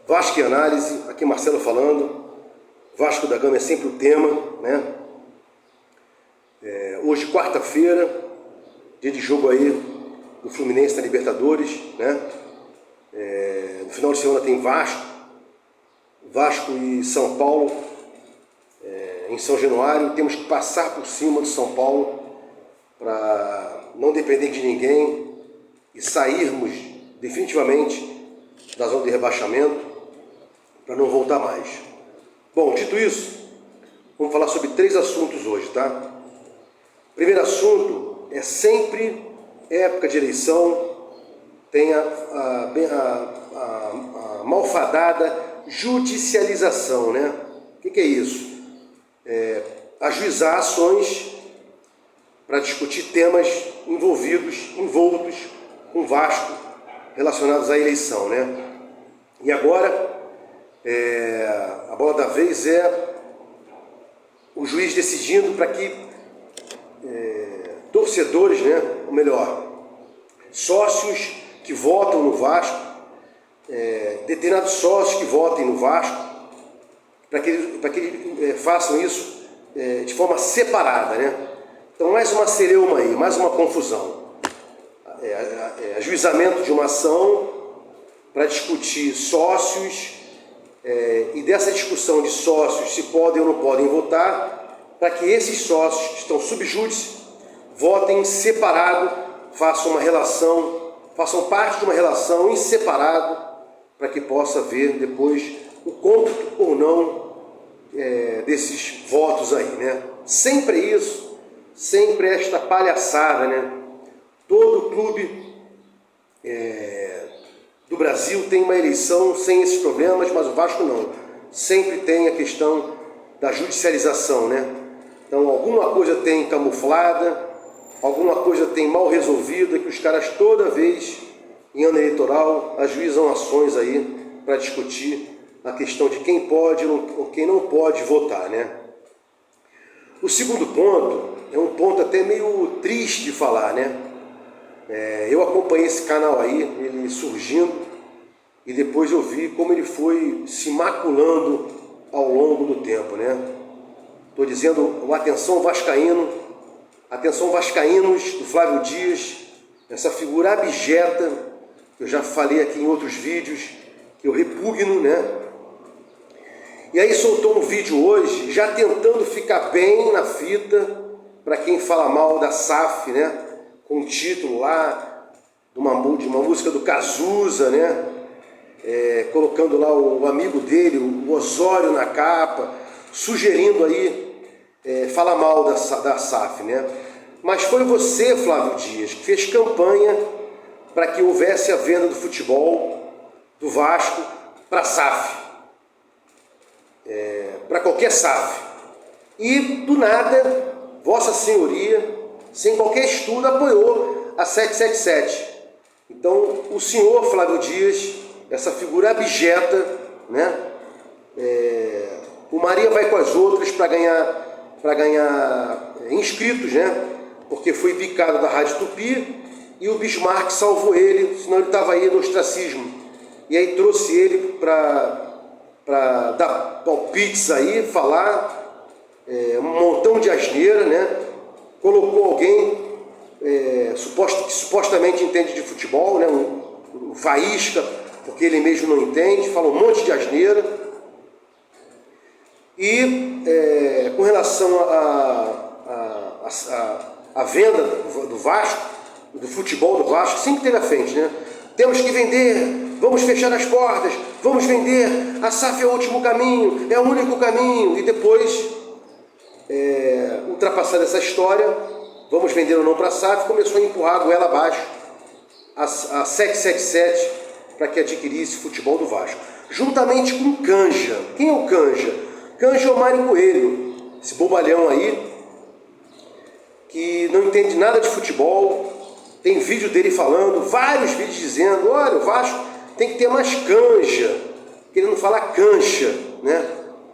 Vasco em análise, aqui Marcelo falando. Vasco da Gama é sempre o tema, né? Hoje, quarta-feira, dia de jogo aí do Fluminense na Libertadores, né? No final de semana tem Vasco e São Paulo em São Januário. Temos que passar por cima do São Paulo para não depender de ninguém e sairmos definitivamente da zona de rebaixamento para não voltar mais. Bom, dito isso, vamos falar sobre 3 assuntos hoje, tá? Primeiro assunto é sempre época de eleição, tem a malfadada judicialização, né? O que é isso? Ajuizar ações para discutir temas envoltos com Vasco relacionados à eleição, né? E agora, a bola da vez é o juiz decidindo para que torcedores, né, ou melhor, sócios que votam no Vasco, determinados sócios que votem no Vasco, para que façam isso de forma separada, né? Então, mais uma celeuma aí, mais uma confusão. Ajuizamento de uma ação para discutir sócios, e dessa discussão de sócios se podem ou não podem votar, para que esses sócios que estão sub júdice votem separado, façam parte de uma relação em separado, para que possa ver depois o cômputo ou não desses votos aí, né? Sempre isso, sempre esta palhaçada, né? Todo clube do Brasil tem uma eleição sem esses problemas, mas o Vasco não. Sempre tem a questão da judicialização, né? Então, alguma coisa tem camuflada, alguma coisa tem mal resolvida, que os caras toda vez, em ano eleitoral, ajuizam ações aí para discutir a questão de quem pode ou quem não pode votar, né? O segundo ponto é um ponto até meio triste de falar, né? Eu acompanhei esse canal aí, ele surgindo, e depois eu vi como ele foi se maculando ao longo do tempo, né? Estou dizendo, atenção vascaínos do Flávio Dias, essa figura abjeta, que eu já falei aqui em outros vídeos, que eu repugno, né? E aí soltou um vídeo hoje, já tentando ficar bem na fita, para quem fala mal da SAF, né? Com um título lá, de uma música do Cazuza, né? Colocando lá o amigo dele, o Osório, na capa, sugerindo aí falar mal da SAF, né? Mas foi você, Flávio Dias, que fez campanha para que houvesse a venda do futebol do Vasco para a SAF, para qualquer SAF. E, do nada, Vossa Senhoria, sem qualquer estudo, apoiou a 777. Então, o senhor Flávio Dias, essa figura abjeta, né? O Maria vai com as outras para ganhar inscritos, né? Porque foi bicado da Rádio Tupi e o Bismarck salvou ele, senão ele estava aí no ostracismo. E aí trouxe ele para dar palpites aí, falar um montão de asneira, né? Colocou alguém que supostamente entende de futebol, né? Um faísca, porque ele mesmo não entende, fala um monte de asneira. E com relação à venda do Vasco, do futebol do Vasco, sempre teve à frente, né? Temos que vender, vamos fechar as portas, vamos vender, a SAF é o último caminho, é o único caminho. E depois, ultrapassada essa história, vamos vender ou não para a SAF, começou a empurrar a goela abaixo a 777 para que adquirisse o futebol do Vasco. Juntamente com Canja. Quem é o Canja? Canja é o Mário Coelho, esse bobalhão aí, que não entende nada de futebol. Tem vídeo dele falando, vários vídeos dizendo, olha, o Vasco tem que ter mais canja, querendo falar cancha, né?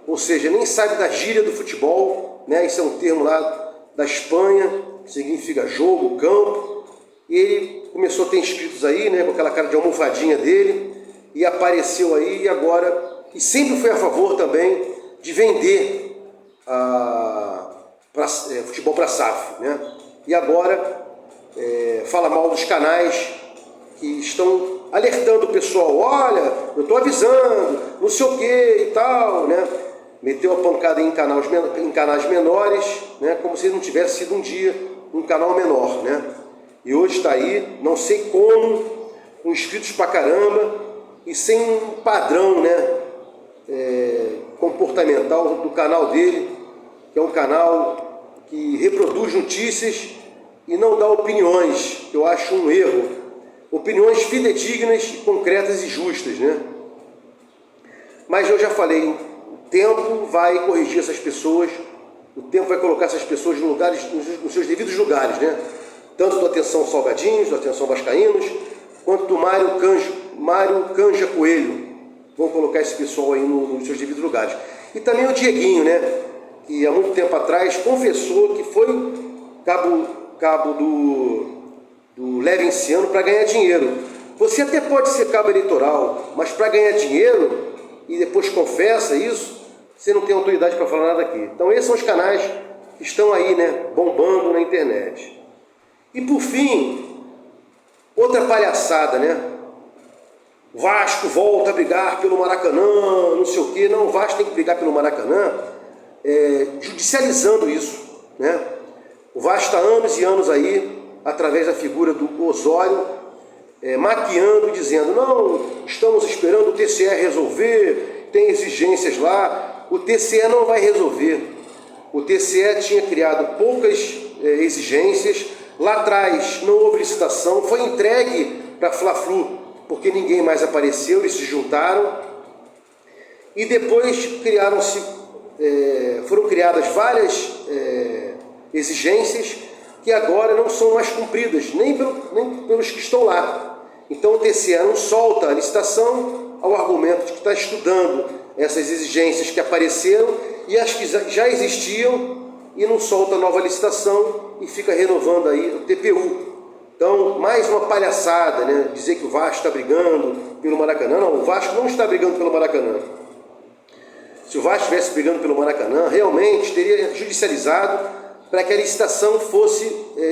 Ou seja, nem sabe da gíria do futebol, né? Isso é um termo lá da Espanha, que significa jogo, campo. E ele começou a ter inscritos aí, né? Com aquela cara de almofadinha dele, e apareceu aí e agora, e sempre foi a favor também de vender futebol para SAF, né? E agora fala mal dos canais que estão alertando o pessoal, olha, eu estou avisando, não sei o que e tal, né? Meteu a pancada em canais menores, né? Como se não tivesse sido um dia um canal menor, né? E hoje está aí, não sei como, com inscritos pra caramba e sem um padrão, né? Comportamental do canal dele, que é um canal que reproduz notícias e não dá opiniões, que eu acho um erro. Opiniões fidedignas, concretas e justas, né? Mas eu já falei, o tempo vai corrigir essas pessoas, o tempo vai colocar essas pessoas nos seus devidos lugares, né? Tanto do Atenção Salgadinhos, do Atenção Vascaínos, quanto do Mário Canja Coelho. Vão colocar esse pessoal aí nos seus devidos lugares. E também o Dieguinho, né? Que há muito tempo atrás confessou que foi cabo do Levenciano para ganhar dinheiro. Você até pode ser cabo eleitoral, mas para ganhar dinheiro e depois confessa isso, você não tem autoridade para falar nada aqui. Então esses são os canais que estão aí, né, bombando na internet. E por fim, outra palhaçada, né? O Vasco volta a brigar pelo Maracanã, não sei o quê. Não, o Vasco tem que brigar pelo Maracanã, judicializando isso, né? O Vasco está anos e anos aí, através da figura do Osório, maquiando, dizendo, não, estamos esperando o TCE resolver, tem exigências lá. O TCE não vai resolver. O TCE tinha criado poucas exigências, lá atrás não houve licitação, foi entregue para Fla-Flu, porque ninguém mais apareceu, eles se juntaram, e depois foram criadas várias exigências que agora não são mais cumpridas, nem pelos que estão lá. Então o TCE não solta a licitação ao argumento de que está estudando essas exigências que apareceram e as que já existiam, e não solta nova licitação e fica renovando aí o TPU. Então, mais uma palhaçada, né? Dizer que o Vasco está brigando pelo Maracanã. Não, o Vasco não está brigando pelo Maracanã. Se o Vasco estivesse brigando pelo Maracanã, realmente teria judicializado para que a licitação fosse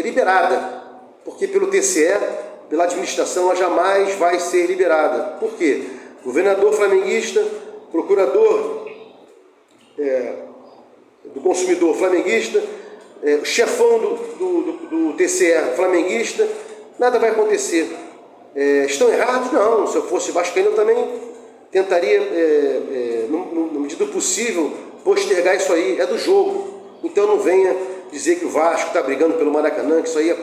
liberada. Porque pelo TCE, pela administração, ela jamais vai ser liberada. Por quê? Governador flamenguista, procurador do consumidor flamenguista, chefão do TCE flamenguista, nada vai acontecer. Estão errados? Não. Se eu fosse vascaíno, eu também tentaria, na medida do possível, postergar isso aí. É do jogo. Então não venha dizer que o Vasco está brigando pelo Maracanã, que isso aí é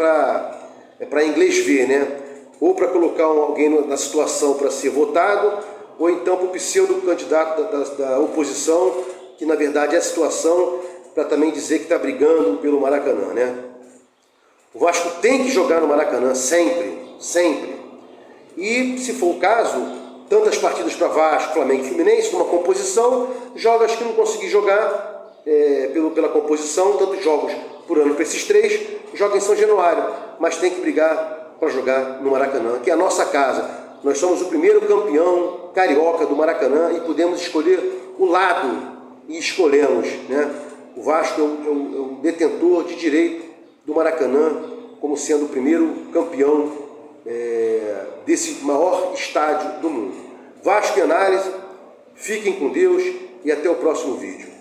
para inglês ver, né? Ou para colocar alguém na situação para ser votado, ou então para o pseudo-candidato da oposição, que na verdade é a situação para também dizer que está brigando pelo Maracanã, né? O Vasco tem que jogar no Maracanã sempre, sempre. E, se for o caso, tantas partidas para Vasco, Flamengo e Fluminense, numa composição, joga as que não conseguir jogar pela composição, tantos jogos por ano para esses três, joga em São Januário, mas tem que brigar para jogar no Maracanã, que é a nossa casa. Nós somos o primeiro campeão carioca do Maracanã e podemos escolher o lado, e escolhemos, né? O Vasco é o detentor de direito do Maracanã, como sendo o primeiro campeão desse maior estádio do mundo. Vasco em análise, fiquem com Deus e até o próximo vídeo.